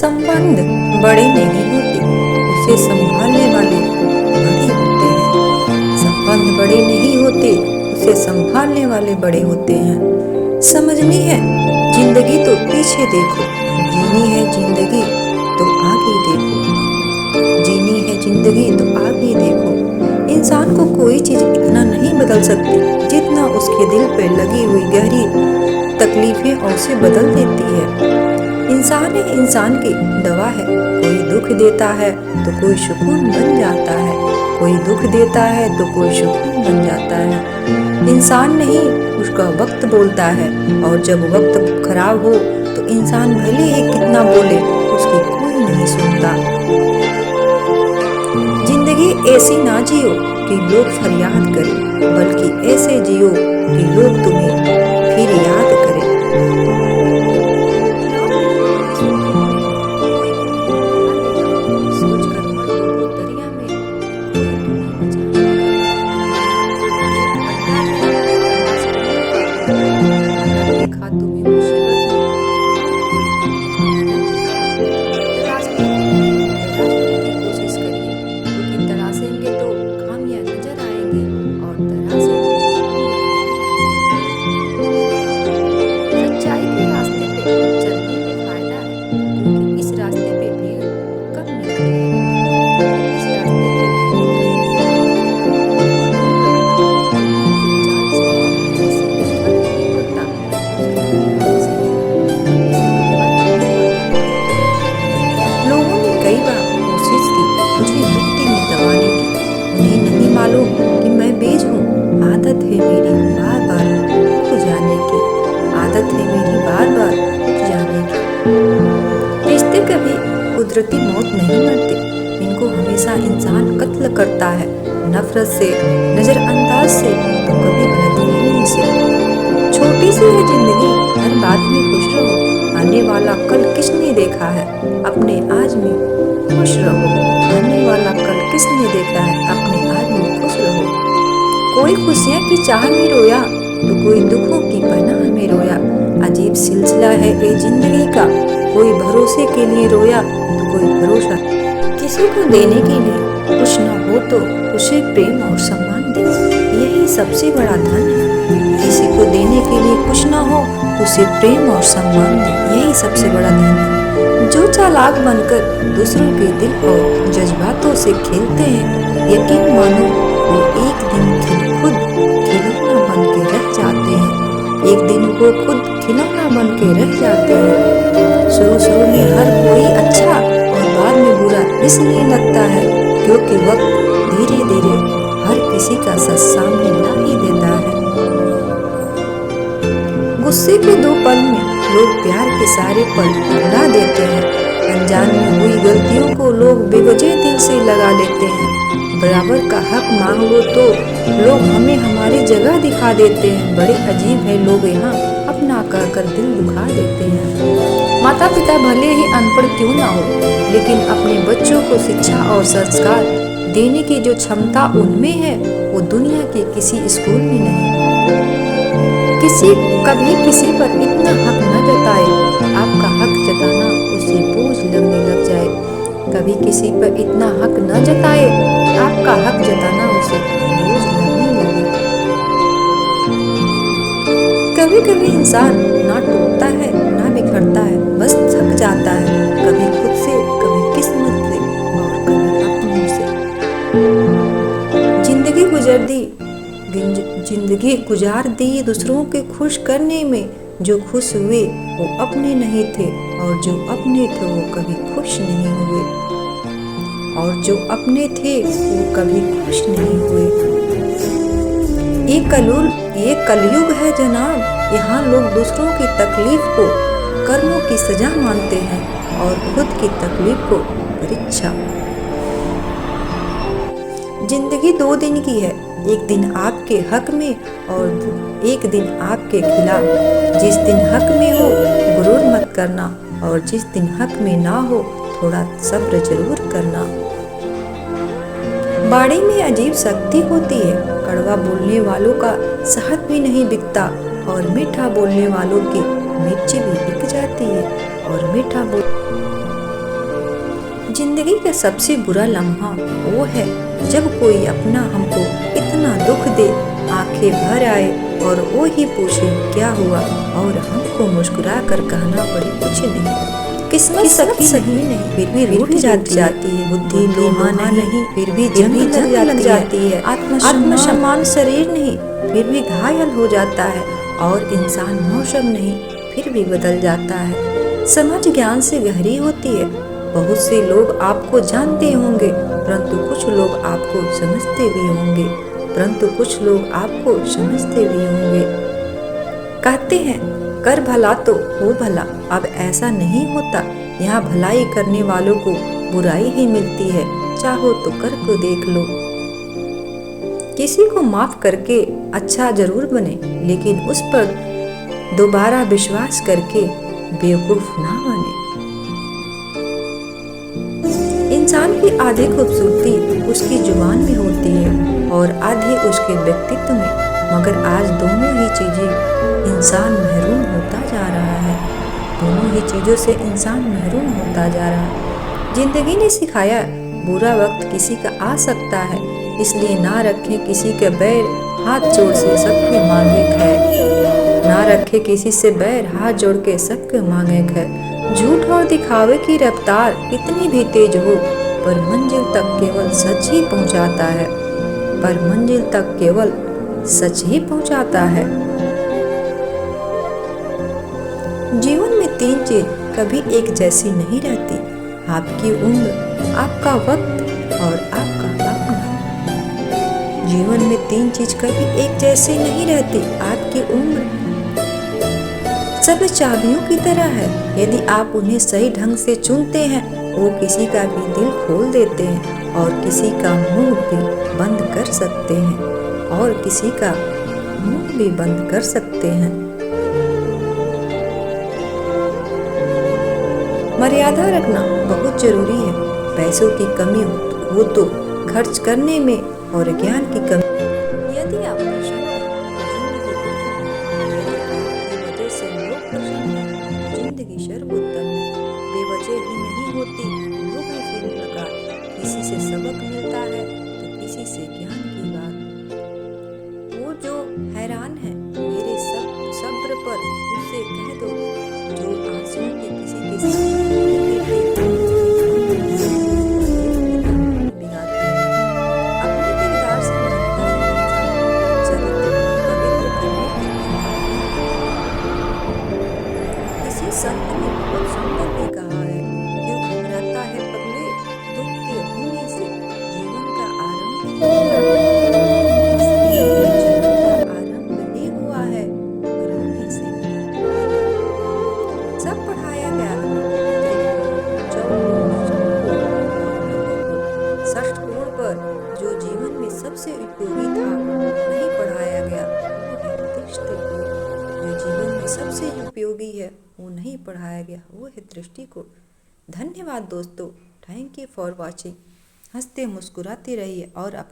संबंध बड़े नहीं होते, उसे संभालने वाले बड़े होते हैं। संबंध बड़े नहीं होते, उसे संभालने वाले बड़े होते हैं। समझनी है जिंदगी तो पीछे देखो, जीनी है जिंदगी तो आगे देखो, जीनी है जिंदगी तो आगे देखो। इंसान को कोई चीज इतना नहीं बदल सकती जितना उसके दिल पे लगी हुई गहरी तकलीफें उसे बदल देती है। इंसान ही इंसान की दवा है, कोई दुख देता है तो कोई सुकून बन जाता है, कोई दुख देता है तो कोई सुकून बन जाता है। इंसान नहीं उसका वक्त बोलता है, और जब वक्त खराब हो तो इंसान भले ही कितना बोले उसकी कोई नहीं सुनता। जिंदगी ऐसी ना जियो कि लोग फरियाद करें, बल्कि ऐसे जियो कि लोग तुम्हें फिर याद करें। कि मैं बीज हूँ, आदत है मेरी बार बार उठ जाने की, आदत है मेरी बार बार उठ जाने की। रिश्ते कभी कुदरती मौत नहीं मरते, इनको हमेशा इंसान कत्ल करता है, नफरत से, नजरअंदाज से, तो कभी गलतफहमी से। छोटी सी है जिंदगी, हर बात में खुश रहो, आने वाला कल किसने देखा है, अपने आज में खुश रहो। आने वाला कल किसने देखा है, अपने आज में खुश रहो। कोई खुशियाँ की चाह में रोया तो कोई दुखों की पनाह में रोया, अजीब सिलसिला है ये जिंदगी का, कोई भरोसे के लिए रोया तो कोई भरोसा। किसी को देने के लिए कुछ न हो तो उसे प्रेम और सम्मान दे, यही सबसे बड़ा धन है। किसी को देने के लिए कुछ न हो तो उसे प्रेम और सम्मान दे, यही सबसे बड़ा धन है। जो चालाक बनकर दूसरों के दिल और जज्बातों से खेलते हैं, यकीन मानो वो एक दिन खुद खिलौना बन के रह जाते हैं, एक दिन वो खुद खिलौना बन के रह जाते हैं। शुरू में हर कोई अच्छा और बाद में बुरा इसलिए लगता है क्योंकि वक्त धीरे धीरे हर किसी का सच सामने ला ही देता है। गुस्से के 2 पल में लोग प्यार के सारे पल भुला देते हैं, अनजान में हुई गलतियों को लोग बेवजह दिल से लगा लेते हैं। बराबर का हक मांग लो तो लोग हमें हमारी जगह दिखा देते हैं। बड़े अजीब है लोग यहाँ अपना कहकर दिल दुखा देते हैं। माता पिता भले ही अनपढ़ क्यों ना हो, लेकिन अपने बच्चों को शिक्षा और संस्कार देने की जो क्षमता उनमें है वो दुनिया के किसी स्कूल में नहीं। कभी किसी पर इतना हक न जताए, आपका हक जताना उसे बोझ लगने लग जाए। कभी किसी पर इतना हक न जताए, आपका हक जताना उसे बोझ लगने लगे। कभी कभी इंसान ना टूटता है ना बिखरता है, बस थक जाता है, कभी खुद से, कभी किस्मत से और कभी अपनों से। जिंदगी गुजार दी दूसरों के खुश करने में, जो खुश हुए वो अपने नहीं थे, और जो अपने थे वो कभी खुश नहीं हुए, और जो अपने थे वो कभी खुश नहीं हुए। ये कलयुग है जनाब, यहाँ लोग दूसरों की तकलीफ को कर्मों की सजा मानते हैं और खुद की तकलीफ को परीक्षा। जिंदगी 2 दिन की है, एक दिन आपके हक में और एक दिन आपके खिलाफ। जिस दिन हक में हो गुरूर मत करना, और जिस दिन हक में ना हो थोड़ा सब्र जरूर करना। बाड़ी में अजीब शक्ति होती है, कड़वा बोलने वालों का शहद भी नहीं बिकता, और मीठा बोलने वालों की मिर्ची भी बिक जाती है, और मीठा बोल जिंदगी का सबसे बुरा लम्हा वो है जब कोई अपना हमको इतना दुख दे, आंखें भर आए और वो ही पूछे क्या हुआ, और हमको मुस्कुरा कर कहना पड़े कुछ नहीं। किस्मत सखी नहीं फिर भी रूठ जाती है, बुद्धि लोहा नहीं फिर भी जंग लग जाती है, आत्मसम्मान शरीर नहीं फिर भी घायल हो जाता है, और इंसान मौसम नहीं फिर भी बदल जाता है। समझ ज्ञान से गहरी होती है। बहुत से लोग आपको जानते होंगे, परंतु कुछ लोग आपको समझते भी होंगे, कहते हैं कर भला तो हो भला, अब ऐसा नहीं होता। यहाँ भलाई करने वालों को बुराई ही मिलती है, चाहो तो कर को देख लो। किसी को माफ करके अच्छा जरूर बने, लेकिन उस पर दोबारा विश्वास करके बेवकूफ ना बने। इंसान की आधी खूबसूरती उसकी जुबान में होती है और आधी उसके व्यक्तित्व में, मगर आज दोनों ही चीजें इंसान महरूम होता जा रहा है, दोनों ही चीजों से इंसान महरूम होता जा रहा है। जिंदगी ने सिखाया बुरा वक्त किसी का आ सकता है, इसलिए ना रखें किसी के बैर, हाथ जोड़ से सबके मांगे खैर। ना रखे किसी से बैर, हाथ जोड़ के सबके मांगे खैर। झूठ और दिखावे की रफ्तार कितनी भी तेज हो, पर मंजिल तक केवल सच ही पहुंचाता है, जीवन में 3 चीज कभी एक जैसी नहीं रहती, आपकी उम्र, आपका वक्त और आपका अपना। जीवन में 3 चीज कभी एक जैसी नहीं रहती, आपकी उम्र। सब चाबियों की तरह है, यदि आप उन्हें सही ढंग से चुनते हैं, वो किसी का भी दिल खोल देते हैं और किसी का मुंह भी बंद कर सकते हैं, मर्यादा रखना बहुत जरूरी है। पैसों की कमी हो तो खर्च करने में, और ज्ञान की कमी यदि आप जिंदगी शर्मोत्तम है, बेवजह ही नहीं होती वो भी फिर मुलाकात। किसी से सबक मिलता है तो किसी से ज्ञान की बात। वो जो हैरान है मेरे सब्र पर, उसे कह दो जो आंसुओं की किसी के संत ने बहुत सुंदर भी कहा है, क्यों घबराता है पगले, दुख के होने से जीवन का आरंभ ही हुआ है रोने से। सब पढ़ाया गया षष्ठ कोण पर, जो जीवन में सबसे उपयोगी था नहीं पढ़ाया गया, वो है दृष्टिकोण। जो जीवन में सबसे उपयोगी है वो नहीं पढ़ाया गया, वो है दृष्टिकोण। धन्यवाद दोस्तों, थैंक यू फॉर वॉचिंग। हंसते मुस्कुराते रहिए और अपने